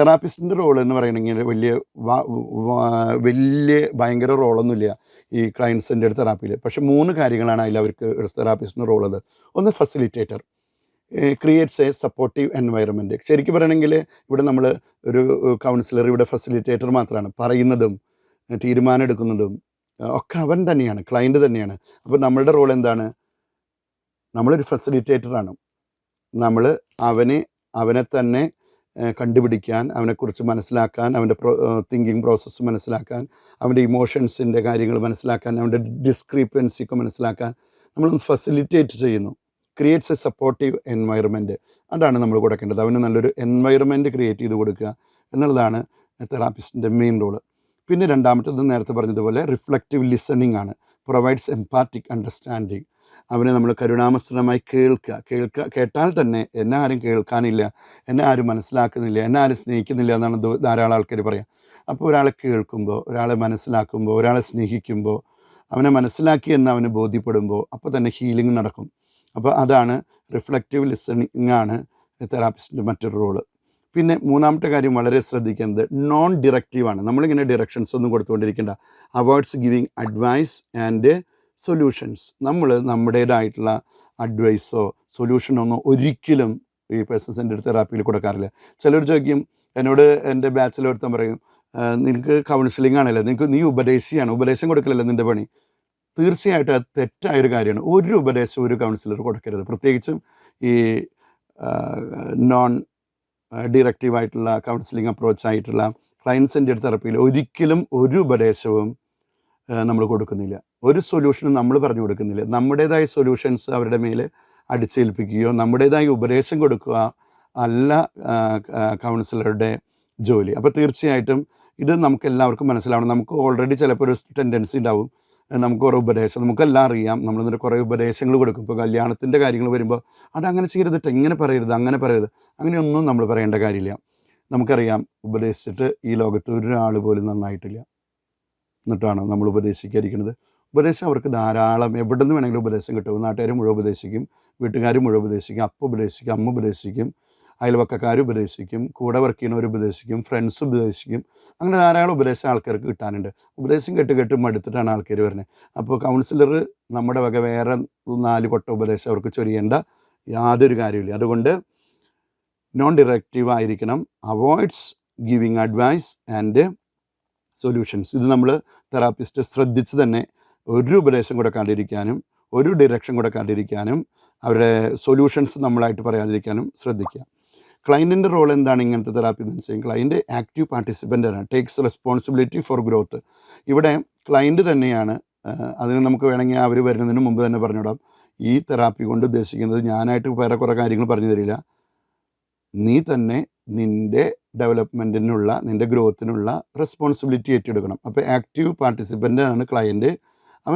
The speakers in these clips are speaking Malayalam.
തെറാപ്പിസ്റ്റിൻ്റെ റോൾ എന്ന് പറയണമെങ്കിൽ വലിയ ഭയങ്കര റോളൊന്നുമില്ല ഈ ക്ലയൻറ്റ് സെൻറ്റേഡ് തെറാപ്പിയിൽ. പക്ഷേ 3 കാര്യങ്ങളാണ് അതിൽ അവർക്ക് തെറാപ്പിസ്റ്റിൻ്റെ റോളുള്ളത്. ഒന്ന് facilitator, creates A supportive environment. ശരിക്കും പറയണമെങ്കിൽ ഇവിടെ നമ്മൾ ഒരു കൗൺസിലർ ഇവിടെ ഫെസിലിറ്റേറ്റർ മാത്രമാണ്. പറയുന്നതും തീരുമാനം എടുക്കുന്നതും ഒക്കെ അവൻ തന്നെയാണ്, ക്ലയൻറ്റ് തന്നെയാണ്. അപ്പോൾ നമ്മളുടെ റോൾ എന്താണ്? നമ്മളൊരു ഫെസിലിറ്റേറ്ററാണ്. നമ്മൾ അവനെ തന്നെ കണ്ടുപിടിക്കാൻ, അവനെക്കുറിച്ച് മനസ്സിലാക്കാൻ, അവൻ്റെ തിങ്കിങ് പ്രോസസ്സ് മനസ്സിലാക്കാൻ, അവൻ്റെ ഇമോഷൻസിൻ്റെ കാര്യങ്ങൾ മനസ്സിലാക്കാൻ, അവൻ്റെ ഡിസ്ക്രിപ്പൻസി ഒക്കെ മനസ്സിലാക്കാൻ നമ്മളൊന്ന് ഫെസിലിറ്റേറ്റ് ചെയ്യുന്നു. Creates A supportive environment. അതാണ് നമ്മൾ കൊടുക്കേണ്ടത്. അവന് നല്ലൊരു എൻവയറമെൻറ്റ് ക്രിയേറ്റ് ചെയ്ത് കൊടുക്കുക എന്നുള്ളതാണ് തെറാപ്പിസ്റ്റിൻ്റെ മെയിൻ റോള്. പിന്നെ രണ്ടാമത്തേത് നേരത്തെ പറഞ്ഞതുപോലെ റിഫ്ലക്റ്റീവ് ലിസണിങ് ആണ്. Provides empathic understanding. അവനെ നമ്മൾ കരുണാമസൃതമായി കേട്ടാൽ തന്നെ എന്നെ ആരും കേൾക്കാനില്ല, എന്നെ ആരും മനസ്സിലാക്കുന്നില്ല, എന്നെ ആരും സ്നേഹിക്കുന്നില്ല എന്നാണ് ധാരാളം ആൾക്കാർ പറയാം. അപ്പോൾ ഒരാളെ കേൾക്കുമ്പോൾ, ഒരാളെ മനസ്സിലാക്കുമ്പോൾ, ഒരാളെ സ്നേഹിക്കുമ്പോൾ, അവനെ മനസ്സിലാക്കി എന്ന് അവന് ബോധ്യപ്പെടുമ്പോൾ അപ്പോൾ തന്നെ ഹീലിംഗ് നടക്കും. അപ്പോൾ അതാണ് റിഫ്ലക്റ്റീവ് ലിസണിങ് ആണ് തെറാപ്പിസ്റ്റിൻ്റെ മറ്റൊരു റോള്. പിന്നെ മൂന്നാമത്തെ കാര്യം വളരെ ശ്രദ്ധിക്കുന്നത് നോൺ ഡിറക്റ്റീവാണ്. നമ്മളിങ്ങനെ ഡിറക്ഷൻസ് ഒന്നും കൊടുത്തുകൊണ്ടിരിക്കേണ്ട. Avoids giving advice and solutions. നമ്മൾ നമ്മുടേതായിട്ടുള്ള അഡ്വൈസോ സൊല്യൂഷനൊന്നും ഒരിക്കലും ഈ പേഴ്സൺ സെൻറ്റേഡ് തെറാപ്പിയിൽ കൊടുക്കാറില്ല. ചിലർ ചോദിക്കും എന്നോട്, എൻ്റെ ബാച്ചിൽ ഒരുത്തൻ പറയും, നിനക്ക് കൗൺസിലിംഗ് ആണല്ലോ, നീ ഉപദേശിയാണ്, ഉപദേശം കൊടുക്കലല്ലോ നിൻ്റെ പണി. തീർച്ചയായിട്ടും അത് തെറ്റായൊരു കാര്യമാണ്. ഒരു ഉപദേശവും ഒരു കൗൺസിലർ കൊടുക്കരുത്. പ്രത്യേകിച്ചും ഈ നോൺ ഡിറക്റ്റീവായിട്ടുള്ള കൗൺസിലിംഗ് അപ്രോച്ചായിട്ടുള്ള ക്ലയൻറ്റ് സെൻറ്റേഡ് തെറാപ്പിയിൽ ഒരിക്കലും ഒരു ഉപദേശവും നമ്മൾ കൊടുക്കുന്നില്ല. ഒരു സൊല്യൂഷനും നമ്മൾ പറഞ്ഞു കൊടുക്കുന്നില്ല. നമ്മുടേതായ സൊല്യൂഷൻസ് അവരുടെ മേൽ അടിച്ചേൽപ്പിക്കുകയോ നമ്മുടേതായ ഉപദേശം കൊടുക്കുക അല്ല കൗൺസിലറുടെ ജോലി. അപ്പോൾ തീർച്ചയായിട്ടും ഇത് നമുക്ക് എല്ലാവർക്കും മനസ്സിലാവണം. നമുക്ക് ഓൾറെഡി ചിലപ്പോൾ ഒരു ടെൻഡൻസി ഉണ്ടാവും, നമുക്ക് കുറേ ഉപദേശം, നമുക്കെല്ലാം അറിയാം, നമ്മളിന്നിട്ട് കുറേ ഉപദേശങ്ങൾ കൊടുക്കും. ഇപ്പോൾ കല്യാണത്തിൻ്റെ കാര്യങ്ങൾ വരുമ്പോൾ അതങ്ങനെ ചെയ്യരുത്, ഇങ്ങനെ പറയരുത്, അങ്ങനെ പറയരുത്, അങ്ങനെയൊന്നും നമ്മൾ പറയേണ്ട കാര്യമില്ല. നമുക്കറിയാം, ഉപദേശിച്ചിട്ട് ഈ ലോകത്ത് ഒരാൾ പോലും നന്നായിട്ടില്ല. എന്നിട്ടാണ് നമ്മൾ ഉപദേശിക്കാതിരിക്കുന്നത്. ഉപദേശം അവർക്ക് ധാരാളം എവിടെ നിന്ന് വേണമെങ്കിലും ഉപദേശം കിട്ടും. നാട്ടുകാർ മുഴുവൻ ഉപദേശിക്കും, വീട്ടുകാർ മുഴുവൻ ഉപദേശിക്കും, അപ്പ ഉപദേശിക്കും, അമ്മ ഉപദേശിക്കും, അയൽവക്കക്കാർ ഉപദേശിക്കും, കൂടെ വർക്ക് ചെയ്യുന്നവർ ഉപദേശിക്കും, ഫ്രണ്ട്സ് ഉപദേശിക്കും. അങ്ങനെ ധാരാളം ഉപദേശം ആൾക്കാർക്ക് കിട്ടാനുണ്ട്. ഉപദേശം കേട്ട് മടുത്തിട്ടാണ് ആൾക്കാർ വരുന്നത്. അപ്പോൾ കൗൺസിലർ നമ്മുടെ വക വേറെ 4 കൊട്ട ഉപദേശം അവർക്ക് ചൊരിയേണ്ട യാതൊരു കാര്യമില്ല. അതുകൊണ്ട് നോൺ ഡിറക്റ്റീവ് ആയിരിക്കണം. Avoids giving advice and solutions. ഇത് നമ്മൾ തെറാപ്പിസ്റ്റ് ശ്രദ്ധിച്ച് തന്നെ ഒരു ഉപദേശം കൊടുക്കാണ്ടിരിക്കാനും ഒരു ഡിറക്ഷൻ കൊടുക്കാണ്ടിരിക്കാനും അവരുടെ സൊല്യൂഷൻസ് നമ്മളായിട്ട് പറയാതിരിക്കാനും ശ്രദ്ധിക്കുക. ക്ലയൻറ്റിൻ്റെ റോൾ എന്താണ് ഇങ്ങനത്തെ തെറാപ്പി എന്ന് വെച്ചാൽ, ക്ലയൻറ്റ് ആക്റ്റീവ് പാർട്ടിസിപ്പൻ്റാണ്, ടേക്സ് റെസ്പോൺസിബിലിറ്റി ഫോർ ഗ്രോത്ത്. ഇവിടെ ക്ലയൻറ്റ് തന്നെയാണ്. അതിന് നമുക്ക് വേണമെങ്കിൽ അവർ വരുന്നതിന് മുമ്പ് തന്നെ പറഞ്ഞുവിടാം, ഈ തെറാപ്പി കൊണ്ട് ഉദ്ദേശിക്കുന്നത് ഞാനായിട്ട് വേറെ കുറേ കാര്യങ്ങൾ പറഞ്ഞു തരില്ല, നീ തന്നെ നിൻ്റെ ഡെവലപ്മെൻറ്റിനുള്ള, നിൻ്റെ ഗ്രോത്തിനുള്ള റെസ്പോൺസിബിലിറ്റി ഏറ്റെടുക്കണം. അപ്പോൾ ആക്റ്റീവ് പാർട്ടിസിപ്പൻ്റാണ് ക്ലയൻറ്റ്.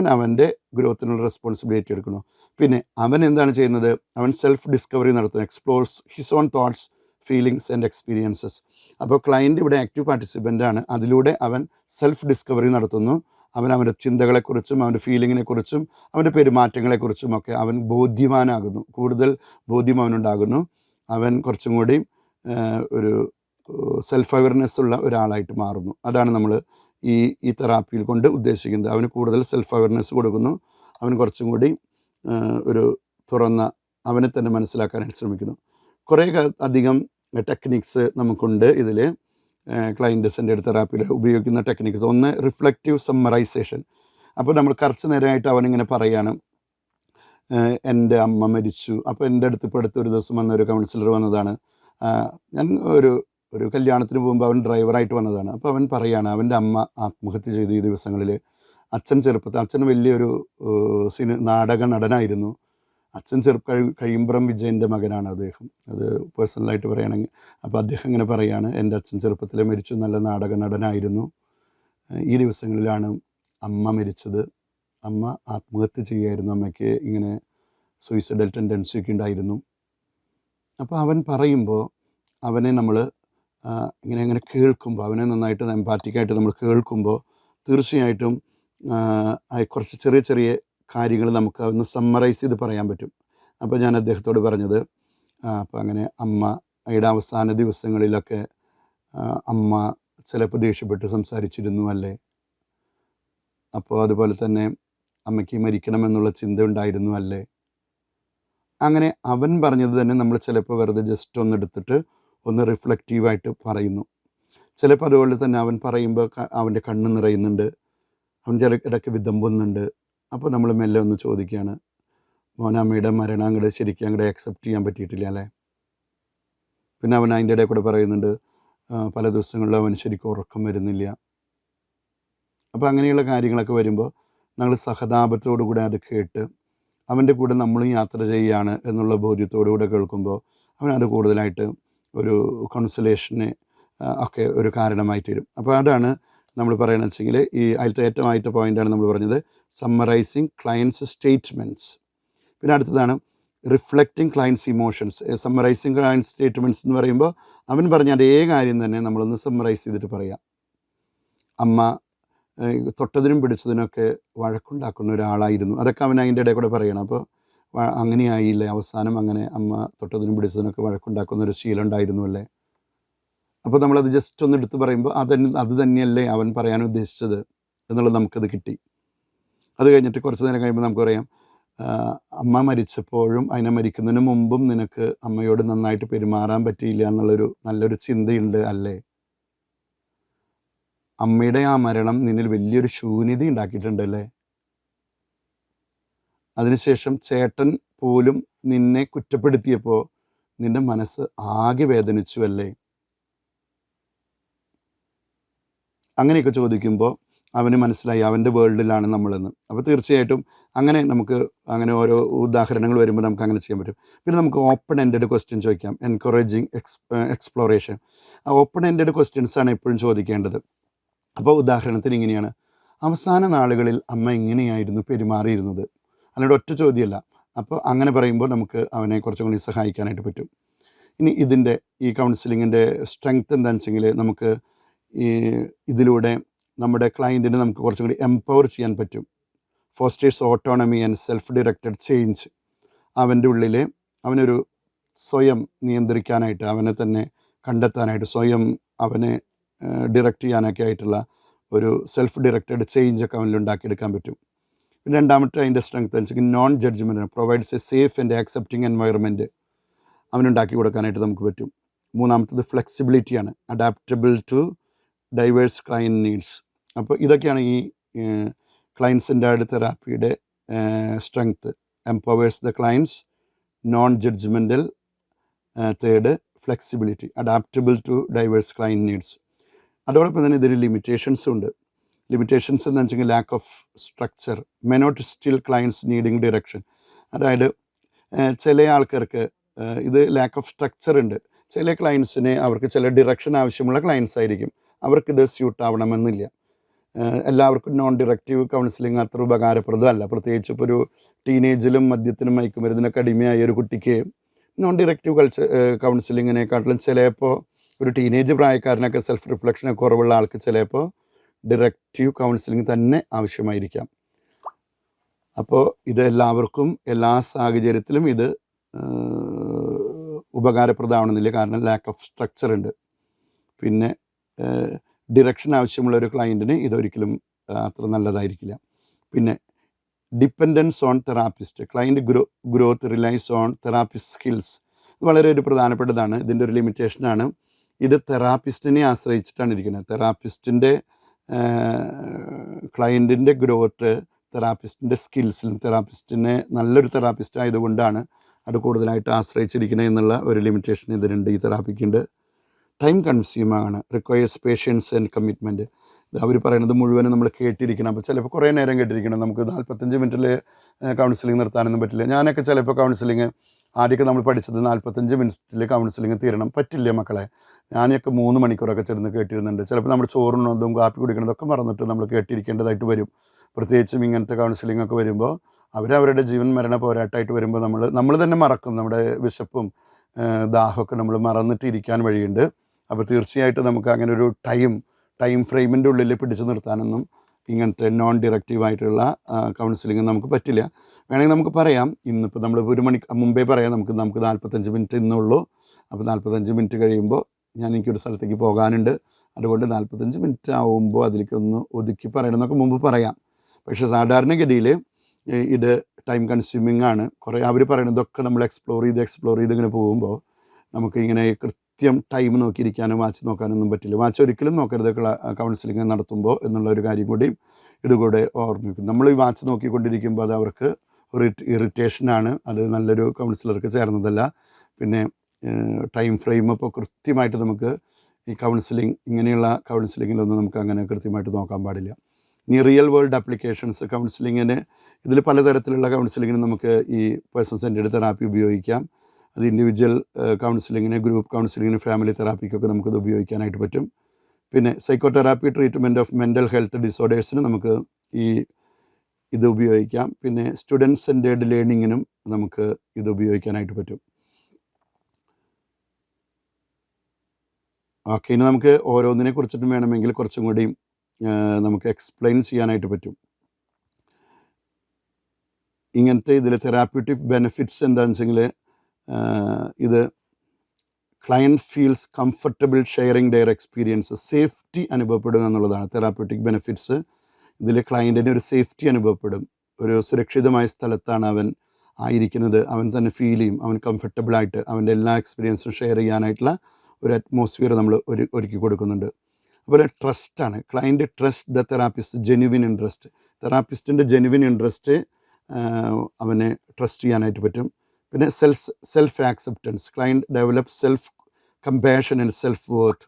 അവൻ്റെ ഗ്രോത്തിനുള്ള റെസ്പോൺസിബിലിറ്റി എടുക്കണം. പിന്നെ അവൻ എന്താണ് ചെയ്യുന്നത്? അവൻ സെൽഫ് ഡിസ്കവറി നടത്തുന്നു, explores his own thoughts, feelings and experiences. അപ്പോൾ ക്ലയൻറ്റ് ഇവിടെ ആക്റ്റീവ് പാർട്ടിസിപ്പൻ്റാണ്. അതിലൂടെ അവൻ സെൽഫ് ഡിസ്കവറി നടത്തുന്നു. അവൻ്റെ ചിന്തകളെക്കുറിച്ചും അവൻ്റെ ഫീലിങ്ങിനെക്കുറിച്ചും അവൻ്റെ പെരുമാറ്റങ്ങളെക്കുറിച്ചുമൊക്കെ അവൻ ബോധ്യവാനാകുന്നു, കൂടുതൽ ബോധ്യം അവനുണ്ടാകുന്നു. അവൻ കുറച്ചും കൂടി ഒരു സെൽഫ് അവയർനെസ് ഉള്ള ഒരാളായിട്ട് മാറുന്നു. അതാണ് നമ്മൾ ഈ തെറാപ്പിയിൽ കൊണ്ട് ഉദ്ദേശിക്കുന്നത്. അവന് കൂടുതൽ സെൽഫ് അവയർനെസ് കൊടുക്കുന്നു. അവൻ കുറച്ചും കൂടി ഒരു തുറന്ന, അവനെ തന്നെ മനസ്സിലാക്കാനായിട്ട് ശ്രമിക്കുന്നു. കുറേ അധികം ടെക്നിക്സ് നമുക്കുണ്ട് ഇതിൽ. ക്ലയൻറ്റ് സെൻറ്റേഡ് തെറാപ്പിയിൽ ഉപയോഗിക്കുന്ന ടെക്നിക്സ്. ഒന്ന് റിഫ്ലക്റ്റീവ് സമ്മറൈസേഷൻ. അപ്പോൾ നമ്മൾ കുറച്ച് നേരമായിട്ട് അവനിങ്ങനെ പറയുകയാണ്, എൻ്റെ അമ്മ മരിച്ചു. അപ്പോൾ എൻ്റെ അടുത്ത് ഇപ്പോൾ അടുത്തൊരു ദിവസം വന്ന ഒരു കൗൺസിലർ വന്നതാണ്. ഞാൻ ഒരു കല്യാണത്തിന് പോകുമ്പോൾ അവൻ ഡ്രൈവറായിട്ട് വന്നതാണ്. അപ്പോൾ അവൻ പറയുകയാണ്, അവൻ്റെ അമ്മ ആത്മഹത്യ ചെയ്തു ഈ ദിവസങ്ങളിൽ. അച്ഛൻ ചെറുപ്പത്തിൽ, അച്ഛൻ വലിയൊരു നാടക നടനായിരുന്നു. അച്ഛൻ കഴിയുമ്പുറം വിജയൻ്റെ മകനാണ് അദ്ദേഹം. അത് പേഴ്സണലായിട്ട് പറയുകയാണെങ്കിൽ. അപ്പോൾ അദ്ദേഹം ഇങ്ങനെ പറയുകയാണ്, എൻ്റെ അച്ഛൻ ചെറുപ്പത്തിലെ മരിച്ചു, നല്ല നാടക നടനായിരുന്നു. ഈ ദിവസങ്ങളിലാണ് അമ്മ മരിച്ചത്. അമ്മ ആത്മഹത്യ ചെയ്യുമായിരുന്നു. അമ്മയ്ക്ക് ഇങ്ങനെ സൂയിസൈഡൽ ടെൻഡൻസി ഒക്കെ ഉണ്ടായിരുന്നു. അപ്പോൾ അവൻ പറയുമ്പോൾ അവനെ നമ്മൾ ഇങ്ങനെ കേൾക്കുമ്പോൾ, അവനെ നന്നായിട്ട് എംപാറ്റിക്കായിട്ട് നമ്മൾ കേൾക്കുമ്പോൾ തീർച്ചയായിട്ടും കുറച്ച് ചെറിയ ചെറിയ കാര്യങ്ങൾ നമുക്ക് ഒന്ന് സമ്മറൈസ് ചെയ്ത് പറയാൻ പറ്റും. അപ്പോൾ ഞാൻ അദ്ദേഹത്തോട് പറഞ്ഞത്, അപ്പോൾ അങ്ങനെ അമ്മയുടെ അവസാന ദിവസങ്ങളിലൊക്കെ അമ്മ ചിലപ്പോൾ ദേഷ്യപ്പെട്ട് സംസാരിച്ചിരുന്നു അല്ലേ? അപ്പോൾ അതുപോലെ തന്നെ അമ്മയ്ക്ക് മരിക്കണമെന്നുള്ള ചിന്ത ഉണ്ടായിരുന്നു അല്ലേ? അങ്ങനെ അവൻ പറഞ്ഞത് തന്നെ നമ്മൾ ചിലപ്പോൾ വെറുതെ ജസ്റ്റ് ഒന്ന് എടുത്തിട്ട് ഒന്ന് റിഫ്ലക്റ്റീവായിട്ട് പറയുന്നു. ചിലപ്പോൾ അതുപോലെ തന്നെ അവൻ പറയുമ്പോൾ അവൻ്റെ കണ്ണ് നിറയുന്നുണ്ട്, അവൻ ചില ഇടയ്ക്ക് വിതുമ്പുന്നുണ്ട്. അപ്പോൾ നമ്മൾ മെല്ലെ ഒന്ന് ചോദിക്കുകയാണ്, മോൻ അമ്മയുടെ മരണം അങ്ങോട്ട് ശരിക്കും അങ്ങോട്ട് അക്സെപ്റ്റ് ചെയ്യാൻ പറ്റിയിട്ടില്ല അല്ലേ? പിന്നെ അവൻ അതിൻ്റെ ഇടയിൽ കൂടെ പറയുന്നുണ്ട്, പല ദിവസങ്ങളിലും അവന് ശരിക്കും ഉറക്കം വരുന്നില്ല. അപ്പോൾ അങ്ങനെയുള്ള കാര്യങ്ങളൊക്കെ വരുമ്പോൾ നമ്മൾ സഹതാപത്തോടു കൂടെ അത് കേട്ട് അവൻ്റെ കൂടെ നമ്മളും യാത്ര ചെയ്യുകയാണ് എന്നുള്ള ബോധ്യത്തോടു കൂടെ കേൾക്കുമ്പോൾ അവനത് കൂടുതലായിട്ട് ഒരു കൺസലേഷന് ഒക്കെ ഒരു കാരണമായി തീരും. അപ്പോൾ അതാണ് നമ്മൾ പറയുന്നത് വെച്ചെങ്കിൽ ഈ അതിലത്തെ ഏറ്റവും ആദ്യത്തെ പോയിൻ്റാണ് നമ്മൾ പറഞ്ഞത്, സമ്മറൈസിങ് ക്ലയൻസ് സ്റ്റേറ്റ്മെൻറ്റ്സ്. പിന്നെ അടുത്തതാണ് reflecting clients emotions. Summarising clients statements എന്ന് പറയുമ്പോൾ അവൻ പറഞ്ഞ അതേ കാര്യം തന്നെ നമ്മളൊന്ന് സമ്മറൈസ് ചെയ്തിട്ട് പറയാം. അമ്മ തൊട്ടതിനും പിടിച്ചതിനൊക്കെ വഴക്കുണ്ടാക്കുന്ന ഒരാളായിരുന്നു, അതൊക്കെ അവൻ അതിൻ്റെ ഇടയിൽ കൂടെ പറയണം. അപ്പോൾ അങ്ങനെയായില്ല, അവസാനം അങ്ങനെ അമ്മ തൊട്ടതിനും പിടിച്ചതിനൊക്കെ വഴക്കുണ്ടാക്കുന്ന ഒരു ശീലം ഉണ്ടായിരുന്നു അല്ലേ? അപ്പോൾ നമ്മളത് ജസ്റ്റ് ഒന്ന് എടുത്ത് പറയുമ്പോൾ അത് തന്നെയല്ലേ അവൻ പറയാൻ ഉദ്ദേശിച്ചത് എന്നുള്ളത് നമുക്കത് കിട്ടി. അത് കഴിഞ്ഞിട്ട് കുറച്ച് നേരം കഴിയുമ്പോൾ നമുക്ക് പറയാം, അമ്മ മരിച്ചപ്പോഴും അതിനെ മരിക്കുന്നതിന് മുമ്പും നിനക്ക് അമ്മയോട് നന്നായിട്ട് പെരുമാറാൻ പറ്റിയില്ല എന്നുള്ളൊരു നല്ലൊരു ചിന്തയുണ്ട് അല്ലേ? അമ്മയുടെ ആ മരണം നിന്നിൽ വലിയൊരു ശൂന്യത ഉണ്ടാക്കിയിട്ടുണ്ടല്ലേ? അതിനുശേഷം ചേട്ടൻ പോലും നിന്നെ കുറ്റപ്പെടുത്തിയപ്പോൾ നിൻ്റെ മനസ്സ് ആകെ വേദനിച്ചു അല്ലേ? അങ്ങനെയൊക്കെ ചോദിക്കുമ്പോൾ അവന് മനസ്സിലായി അവൻ്റെ വേൾഡിലാണ് നമ്മളെന്ന്. അപ്പോൾ തീർച്ചയായിട്ടും അങ്ങനെ നമുക്ക് അങ്ങനെ ഓരോ ഉദാഹരണങ്ങൾ വരുമ്പോൾ നമുക്ക് അങ്ങനെ ചെയ്യാൻ പറ്റും. പിന്നെ നമുക്ക് ഓപ്പൺ എൻഡഡ് ക്വസ്റ്റ്യൻ ചോദിക്കാം, എൻകറേജിങ് എക്സ്പ്ലോറേഷൻ. ആ ഓപ്പൺ എൻഡഡ് ക്വസ്റ്റ്യൻസാണ് എപ്പോഴും ചോദിക്കേണ്ടത്. അപ്പോൾ ഉദാഹരണത്തിന് ഇങ്ങനെയാണ്, അവസാന നാളുകളിൽ അമ്മ എങ്ങനെയായിരുന്നു പെരുമാറിയിരുന്നത്? അല്ലാണ്ട് ഒറ്റ ചോദ്യമല്ല. അപ്പോൾ അങ്ങനെ പറയുമ്പോൾ നമുക്ക് അവനെ കുറച്ചും കൂടി സഹായിക്കാനായിട്ട് പറ്റും. ഇനി ഈ കൗൺസിലിങ്ങിൻ്റെ സ്ട്രെങ്ത് എന്താണെന്ന് വെച്ചെങ്കിൽ നമുക്ക് ഇതിലൂടെ നമ്മുടെ ക്ലയൻറ്റിനെ നമുക്ക് കുറച്ചും കൂടി എംപവർ ചെയ്യാൻ പറ്റും. Fosters autonomy and self directed change. അവൻ്റെ ഉള്ളിൽ അവനൊരു സ്വയം നിയന്ത്രിക്കാനായിട്ട്, അവനെ തന്നെ കണ്ടെത്താനായിട്ട്, സ്വയം അവനെ ഡിറക്റ്റ് ചെയ്യാനൊക്കെ ആയിട്ടുള്ള ഒരു സെൽഫ് ഡയറക്റ്റഡ് ചേഞ്ചൊക്കെ അവനിൽ ഉണ്ടാക്കിയെടുക്കാൻ പറ്റും. പിന്നെ രണ്ടാമത്തെ അതിൻ്റെ സ്ട്രെങ്ത് എന്ന് വെച്ചാൽ non judgement provides a safe and accepting environment അവനുണ്ടാക്കി കൊടുക്കാനായിട്ട് നമുക്ക് പറ്റും. മൂന്നാമത്തത് ഫ്ലെക്സിബിലിറ്റിയാണ്, adaptable to diverse client needs. അപ്പോൾ ഇതൊക്കെയാണ് ഈ ക്ലയൻറ്റ് സെൻറ്റേർഡ് തെറാപ്പിയുടെ strength. Empowers the clients, non judgemental, third flexibility, adaptable to diverse client needs. അതോടൊപ്പം തന്നെ ഇതിന് ലിമിറ്റേഷൻസും ഉണ്ട്. ലിമിറ്റേഷൻസ് എന്ന് വെച്ചെങ്കിൽ lack of structure, may not still clients needing direction. അതായത് ചില ആൾക്കാർക്ക് ഇത് ലാക്ക് ഓഫ് സ്ട്രക്ചർ ഉണ്ട്. ചില ക്ലയൻസിന് അവർക്ക് ചില ഡിറക്ഷൻ ആവശ്യമുള്ള ക്ലയൻസ് ആയിരിക്കും, അവർക്കിത് സ്യൂട്ട് ആവണമെന്നില്ല. എല്ലാവർക്കും നോൺ ഡിറക്റ്റീവ് കൗൺസിലിംഗ് അത്ര ഉപകാരപ്രദമല്ല. പ്രത്യേകിച്ച് ഇപ്പോൾ ഒരു ടീനേജിലും മദ്യത്തിനും മയക്കുമരുന്നിനൊക്കെ അടിമയായ ഒരു കുട്ടിക്ക് നോൺ ഡിറക്റ്റീവ് കൗൺസിലിങ്ങിനെക്കാട്ടിലും ചിലപ്പോൾ ഒരു ടീനേജ് പ്രായക്കാരനൊക്കെ സെൽഫ് റിഫ്ലക്ഷനൊക്കെ കുറവുള്ള ആൾക്ക് ചിലപ്പോൾ ഡിറക്റ്റീവ് കൗൺസിലിംഗ് തന്നെ ആവശ്യമായിരിക്കാം. അപ്പോൾ ഇത് എല്ലാവർക്കും എല്ലാ സാഹചര്യത്തിലും ഇത് ഉപകാരപ്രദമാണെന്നില്ല, കാരണം ലാക്ക് ഓഫ് സ്ട്രക്ചർ ഉണ്ട്. പിന്നെ ഡിറക്ഷൻ ആവശ്യമുള്ള ഒരു ക്ലയൻറ്റിന് ഇതൊരിക്കലും അത്ര നല്ലതായിരിക്കില്ല. പിന്നെ dependence on therapist, client growth റിലൈസ് on therapist skills. ഇത് വളരെ ഒരു പ്രധാനപ്പെട്ടതാണ്. ഇതിൻ്റെ ഒരു ലിമിറ്റേഷനാണ്, ഇത് തെറാപ്പിസ്റ്റിനെ ആശ്രയിച്ചിട്ടാണ് ഇരിക്കുന്നത്. തെറാപ്പിസ്റ്റിൻ്റെ ക്ലയൻറ്റിൻ്റെ ഗ്രോത്ത് തെറാപ്പിസ്റ്റിൻ്റെ സ്കിൽസിലും, തെറാപ്പിസ്റ്റിനെ നല്ലൊരു തെറാപ്പിസ്റ്റ് ആയതുകൊണ്ടാണ് അത് കൂടുതലായിട്ട് ആശ്രയിച്ചിരിക്കുന്നത് എന്നുള്ള ഒരു ലിമിറ്റേഷൻ ഇതിനുണ്ട്. ഈ തെറാപ്പിക്കുണ്ട്. ടൈം കൺസ്യൂമാണ്, റിക്വയേഴ്സ് പേഷ്യൻസ് ആൻഡ് കമ്മിറ്റ്മെൻറ്റ്. അവർ പറയുന്നത് മുഴുവനും നമ്മൾ കേട്ടിരിക്കണം. അപ്പോൾ ചിലപ്പോൾ കുറേ നേരം കേട്ടിരിക്കണം. നമുക്ക് 45 മിനിറ്റിൽ കൗൺസിലിംഗ് നിർത്താനൊന്നും പറ്റില്ല. ഞാനൊക്കെ ചിലപ്പോൾ കൗൺസിലിംഗ് ആദ്യമൊക്കെ നമ്മൾ പഠിച്ചത് 45 മിനിറ്റിൽ കൗൺസിലിംഗ് തീരണം. പറ്റില്ല മക്കളെ. ഞാനൊക്കെ 3 മണിക്കൂറൊക്കെ ചെന്ന് കേട്ടിരുന്നുണ്ട്. ചിലപ്പോൾ നമ്മൾ ചോറുണ്ണതും കാപ്പി കുടിക്കുന്നതൊക്കെ മറന്നിട്ട് നമ്മൾ കേട്ടിരിക്കേണ്ടതായിട്ട് വരും. പ്രത്യേകിച്ചും ഇങ്ങനത്തെ കൗൺസിലിംഗ് ഒക്കെ വരുമ്പോൾ അവരവരുടെ ജീവൻ മരണ പോരാട്ടമായിട്ട് വരുമ്പോൾ നമ്മൾ തന്നെ മറക്കും. നമ്മുടെ വിശപ്പും ദാഹമൊക്കെ നമ്മൾ മറന്നിട്ട് ഇരിക്കാൻ വഴിയുണ്ട്. അപ്പോൾ തീർച്ചയായിട്ടും നമുക്ക് അങ്ങനെ ഒരു ടൈം ഫ്രെയിമിൻ്റെ ഉള്ളിൽ പിടിച്ചു നിർത്താനൊന്നും ഇങ്ങനത്തെ നോൺ ഡിറക്റ്റീവായിട്ടുള്ള കൗൺസിലിംഗ് നമുക്ക് പറ്റില്ല. വേണമെങ്കിൽ നമുക്ക് പറയാം, ഇന്നിപ്പോൾ നമ്മൾ 1 മണിക്ക് മുമ്പേ പറയാം, നമുക്ക് 45 മിനിറ്റ് ഇന്നുള്ളൂ. അപ്പോൾ 45 മിനിറ്റ് കഴിയുമ്പോൾ എനിക്കൊരു സ്ഥലത്തേക്ക് പോകാനുണ്ട്, അതുകൊണ്ട് 45 മിനിറ്റ് ആവുമ്പോൾ അതിലേക്കൊന്ന് ഒതുക്കി പറയണമെന്നൊക്കെ മുമ്പ് പറയാം. പക്ഷേ സാധാരണഗതിയിൽ ഇത് ടൈം കൺസ്യൂമിംഗ് ആണ്. കുറേ അവർ പറയുന്നതൊക്കെ നമ്മൾ എക്സ്പ്ലോർ ചെയ്ത് ഇങ്ങനെ പോകുമ്പോൾ നമുക്കിങ്ങനെ കൃത്യം ടൈം നോക്കിയിരിക്കാനോ വാച്ച് നോക്കാനൊന്നും പറ്റില്ല. വാച്ച് ഒരിക്കലും നോക്കരുത് കൗൺസിലിംഗ് നടത്തുമ്പോൾ എന്നുള്ളൊരു കാര്യം കൂടിയും ഇതുകൂടെ ഓർമ്മിക്കും. നമ്മൾ ഈ വാച്ച് നോക്കിക്കൊണ്ടിരിക്കുമ്പോൾ അത് അവർക്ക് ഒരു ഇറിറ്റേഷനാണ്. അത് നല്ലൊരു കൗൺസിലർക്ക് ചേർന്നതല്ല. പിന്നെ ടൈം ഫ്രെയിം ഇപ്പോൾ കൃത്യമായിട്ട് നമുക്ക് ഈ ഇങ്ങനെയുള്ള കൗൺസിലിങ്ങിലൊന്നും നമുക്ക് അങ്ങനെ കൃത്യമായിട്ട് നോക്കാൻ പാടില്ല. ഇനി റിയൽ വേൾഡ് ആപ്ലിക്കേഷൻസ് കൗൺസിലിങ്ങിന്, ഇതിൽ പലതരത്തിലുള്ള കൗൺസിലിങ്ങിന് നമുക്ക് ഈ പേഴ്സൺ സെൻറ്റേഡ് തെറാപ്പി ഉപയോഗിക്കാം. അത് ഇൻഡിവിജ്വൽ കൗൺസിലിങ്ങിന്, ഗ്രൂപ്പ് കൗൺസിലിങ്ങിന്, ഫാമിലി തെറാപ്പിക്കൊക്കെ നമുക്കത് ഉപയോഗിക്കാനായിട്ട് പറ്റും. പിന്നെ psychotherapy, treatment of mental health ഡിസോർഡേഴ്സിന് നമുക്ക് ഇത് ഉപയോഗിക്കാം. പിന്നെ സ്റ്റുഡൻറ്റ് സെൻറ്റേഡ് ലേണിങ്ങിനും നമുക്ക് ഇത് ഉപയോഗിക്കാനായിട്ട് പറ്റും. ഓക്കെ, ഇനി നമുക്ക് ഓരോന്നിനെ കുറിച്ചിട്ടും വേണമെങ്കിൽ കുറച്ചും കൂടി നമുക്ക് എക്സ്പ്ലെയിൻ ചെയ്യാനായിട്ട് പറ്റും. ഇങ്ങനത്തെ ഇതിൽ തെറാപ്യൂട്ടിക് ബെനിഫിറ്റ്സ് എന്താണെന്ന് വെച്ചെങ്കിൽ, ഇത് client feels comfortable sharing dare experience, safety അനുഭവപ്പെടുക എന്നുള്ളതാണ് തെറാപ്യൂട്ടിക് ബെനിഫിറ്റ്സ്. ഇതിൽ ക്ലയൻറ്റിന് ഒരു സേഫ്റ്റി അനുഭവപ്പെടും. ഒരു സുരക്ഷിതമായ സ്ഥലത്താണ് അവൻ ആയിരിക്കുന്നത്, അവൻ തന്നെ ഫീൽ ചെയ്യും, അവൻ കംഫർട്ടബിളായിട്ട് അവൻ്റെ എല്ലാ എക്സ്പീരിയൻസും ഷെയർ ചെയ്യാനായിട്ടുള്ള ഒരു അറ്റ്മോസ്ഫിയർ നമ്മൾ ഒരുക്കി കൊടുക്കുന്നുണ്ട്. അതുപോലെ ട്രസ്റ്റാണ്. Client trust the therapist, genuine interest. തെറാപ്പിസ്റ്റിൻ്റെ ജെന്യുവിൻ ഇൻട്രസ്റ്റ് അവനെ ട്രസ്റ്റ് ചെയ്യാനായിട്ട് പറ്റും. പിന്നെ self acceptance. Client develop self compassion and self worth.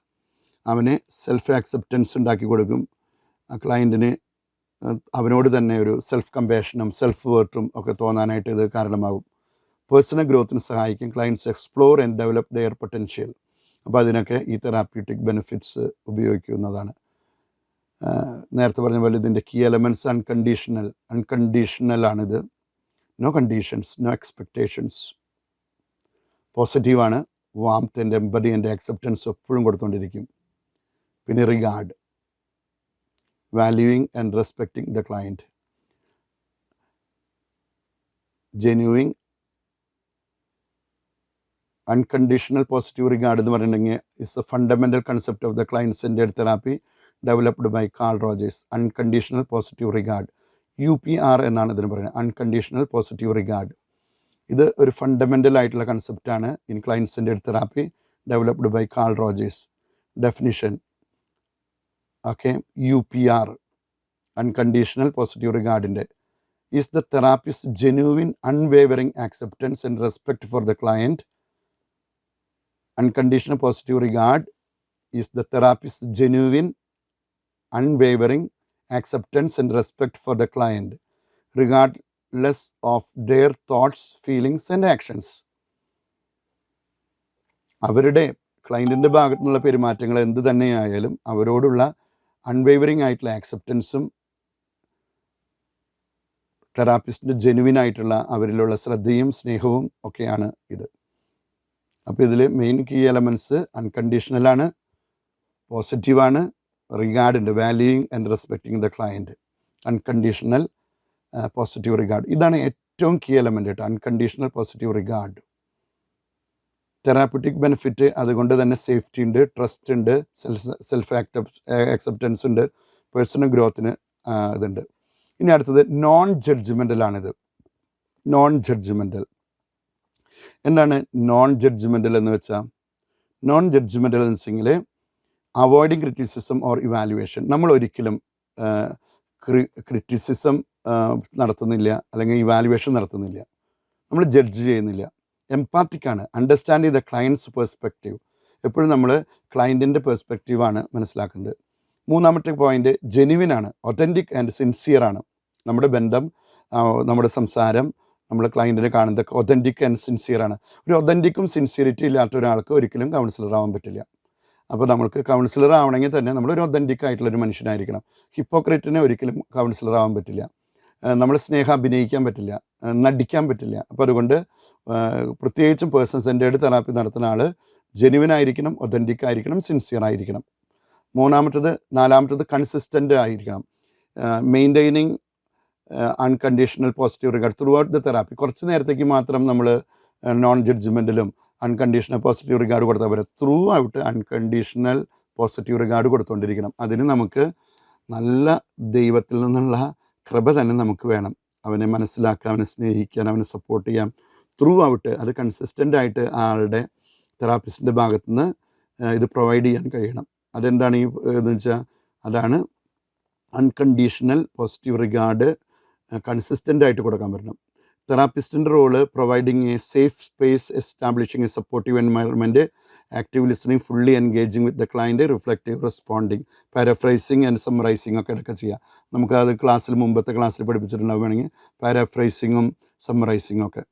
അവനെ സെൽഫ് ആക്സെപ്റ്റൻസ് ഉണ്ടാക്കി കൊടുക്കും. ആ ക്ലയൻറ്റിന് അവനോട് തന്നെ ഒരു സെൽഫ് കമ്പാഷനും സെൽഫ് വർത്തും ഒക്കെ തോന്നാനായിട്ട് ഇത് കാരണമാകും. പേഴ്സണൽ ഗ്രോത്തിന് സഹായിക്കും. Clients explore and develop their potential. അപ്പോൾ അതിനൊക്കെ ഈ തെറാപ്യൂട്ടിക് ബെനിഫിറ്റ്സ് ഉപയോഗിക്കുന്നതാണ്. നേരത്തെ പറഞ്ഞ പോലെ ഇതിൻ്റെ കീ എലമെൻറ്റ്സ് അൺകണ്ടീഷണലാണിത്. No conditions, no expectations. പോസിറ്റീവാണ്. Warmth and empathy and acceptance എപ്പോഴും കൊടുത്തുകൊണ്ടിരിക്കും. പിന്നെ regard, valuing and respecting the client. Genuine unconditional positive regard എന്ന് പറഞ്ഞിട്ടുണ്ടെങ്കിൽ is a fundamental concept of the client centred therapy developed by Carl Rogers. Unconditional positive regard, UPR എന്നാണ് ഇതിന് പറയുന്നത്, അൺകണ്ടീഷണൽ പോസിറ്റീവ് റിഗാർഡ്. ഇത് ഒരു ഫണ്ടമെൻ്റൽ ആയിട്ടുള്ള കൺസെപ്റ്റാണ് in client centred therapy developed by Carl Rogers. Definition, okay, UPR unconditional positive റിഗാർഡിൻ്റെ is the therapist genuine unwavering acceptance and respect for the client. Unconditional positive regard is the therapist's genuine, unwavering acceptance and respect for the client, regardless of their thoughts, feelings and actions. അവരുടെ ക്ലയൻറ്റിൻ്റെ ഭാഗത്തു നിന്നുള്ള പെരുമാറ്റങ്ങൾ എന്ത് തന്നെയായാലും അവരോടുള്ള അൺവേവറിങ് ആയിട്ടുള്ള ആക്സെപ്റ്റൻസും തെറാപ്പിസ്റ്റിൻ്റെ ജെനുവിൻ ആയിട്ടുള്ള അവരിലുള്ള ശ്രദ്ധയും സ്നേഹവും ഒക്കെയാണ് ഇത്. അപ്പോൾ ഇതിൽ മെയിൻ കീ എലമെൻറ്റ്സ് അൺകണ്ടീഷണലാണ്, പോസിറ്റീവാണ്, റിഗാർഡുണ്ട്, valuing and respecting the client. Unconditional positive regard, ഇതാണ് ഏറ്റവും കീ എലമെൻ്റ് കേട്ടോ, unconditional positive regard. Therapeutic benefit അതുകൊണ്ട് തന്നെ സേഫ്റ്റി ഉണ്ട്, ട്രസ്റ്റ് ഉണ്ട്, സെൽഫ് ആക്സെപ്റ്റൻസ് ഉണ്ട്, പേഴ്സണൽ ഗ്രോത്തിന് ഇതുണ്ട്. ഇനി അടുത്തത് നോൺ ജഡ്ജ്മെൻ്റലാണിത്. നോൺ ജഡ്ജ്മെൻ്റൽ എന്താണ് നോൺ ജഡ്ജ്മെൻ്റൽ എന്ന് വെച്ചാൽ? നോൺ ജഡ്ജ്മെൻ്റൽ എന്ന് വെച്ചെങ്കിൽ അവോയ്ഡിങ് ക്രിറ്റിസിസം ഓർ ഇവാലുവേഷൻ. നമ്മൾ ഒരിക്കലും ക്രിറ്റിസിസം നടത്തുന്നില്ല, അല്ലെങ്കിൽ ഇവാലുവേഷൻ നടത്തുന്നില്ല, നമ്മൾ ജഡ്ജ് ചെയ്യുന്നില്ല. എംപാത്തിക്കാണ്, അണ്ടർസ്റ്റാൻഡിങ് ദ ക്ലയൻറ്റ്സ് പെർസ്പെക്റ്റീവ്. എപ്പോഴും നമ്മൾ ക്ലയൻറ്റിൻ്റെ പെർസ്പെക്റ്റീവാണ് മനസ്സിലാക്കുന്നത്. മൂന്നാമത്തെ പോയിൻ്റ് ജെന്യുവിനാണ്, ഒതൻറ്റിക് ആൻഡ് സിൻസിയറാണ്. നമ്മുടെ ബന്ധം, നമ്മുടെ സംസാരം, നമ്മൾ ക്ലയൻറ്റിനെ കാണുന്നതൊക്കെ ഒതൻറ്റിക് ആൻഡ് സിൻസിയറാണ്. ഒരു ഒതൻറ്റിക്കും സിൻസിയറിറ്റി ഇല്ലാത്ത ഒരാൾക്ക് ഒരിക്കലും കൗൺസിലർ ആവാൻ പറ്റില്ല. അപ്പോൾ നമ്മൾക്ക് കൗൺസിലർ ആവണമെങ്കിൽ തന്നെ നമ്മളൊരു ഒതൻറ്റിക് ആയിട്ടുള്ളൊരു മനുഷ്യനായിരിക്കണം. ഹിപ്പോക്രറ്റിനെ ഒരിക്കലും കൗൺസിലർ ആവാൻ പറ്റില്ല. നമ്മൾ സ്നേഹം അഭിനയിക്കാൻ പറ്റില്ല, നടിക്കാൻ പറ്റില്ല. അപ്പോൾ അതുകൊണ്ട് പ്രത്യേകിച്ചും പേഴ്സൺ സെൻറ്റേർഡ് തെറാപ്പി നടത്തുന്ന ആൾ ജെന്യുവിൻ ആയിരിക്കണം, ഒതൻറ്റിക് ആയിരിക്കണം, സിൻസിയർ ആയിരിക്കണം. നാലാമത്തത് കൺസിസ്റ്റൻ്റ് ആയിരിക്കണം. Maintaining unconditional positive regard throughout the therapy. കുറച്ച് നേരത്തേക്ക് മാത്രം നമ്മൾ നോൺ ജഡ്ജ്മെൻറ്റിലും അൺകണ്ടീഷണൽ പോസിറ്റീവ് റിഗാർഡ് കൊടുത്താൽ പോരാ, throughout unconditional positive regard കൊടുത്തുകൊണ്ടിരിക്കണം. അതിന് നമുക്ക് നല്ല ദൈവത്തിൽ നിന്നുള്ള കൃപ തന്നെ നമുക്ക് വേണം. അവനെ മനസ്സിലാക്കാൻ, അവനെ സ്നേഹിക്കാൻ, അവനെ സപ്പോർട്ട് ചെയ്യാൻ ത്രൂ ഔട്ട് അത് കൺസിസ്റ്റൻ്റായിട്ട് ആളുടെ തെറാപ്പിസ്റ്റിൻ്റെ ഭാഗത്തുനിന്ന് ഇത് പ്രൊവൈഡ് ചെയ്യാൻ കഴിയണം. അതെന്താണ് ഈ എന്ന് വെച്ചാൽ അതാണ് അൺകണ്ടീഷണൽ പോസിറ്റീവ് റിഗാർഡ് കൺസിസ്റ്റൻ്റായിട്ട് കൊടുക്കാൻ പറ്റണം. തെറാപ്പിസ്റ്റിൻ്റെ role providing a safe space, establishing a supportive environment, active listening, fully engaging with the client, reflective responding, paraphrasing and summarising ഒക്കെ ഇടയ്ക്ക് ചെയ്യാം. നമുക്കത് മുമ്പത്തെ ക്ലാസ്സിൽ പഠിപ്പിച്ചിട്ടുണ്ടാവുകയാണെങ്കിൽ പാരാഫ്രൈസിങ്ങും സമ്മറൈസിങ്ങും ഒക്കെ.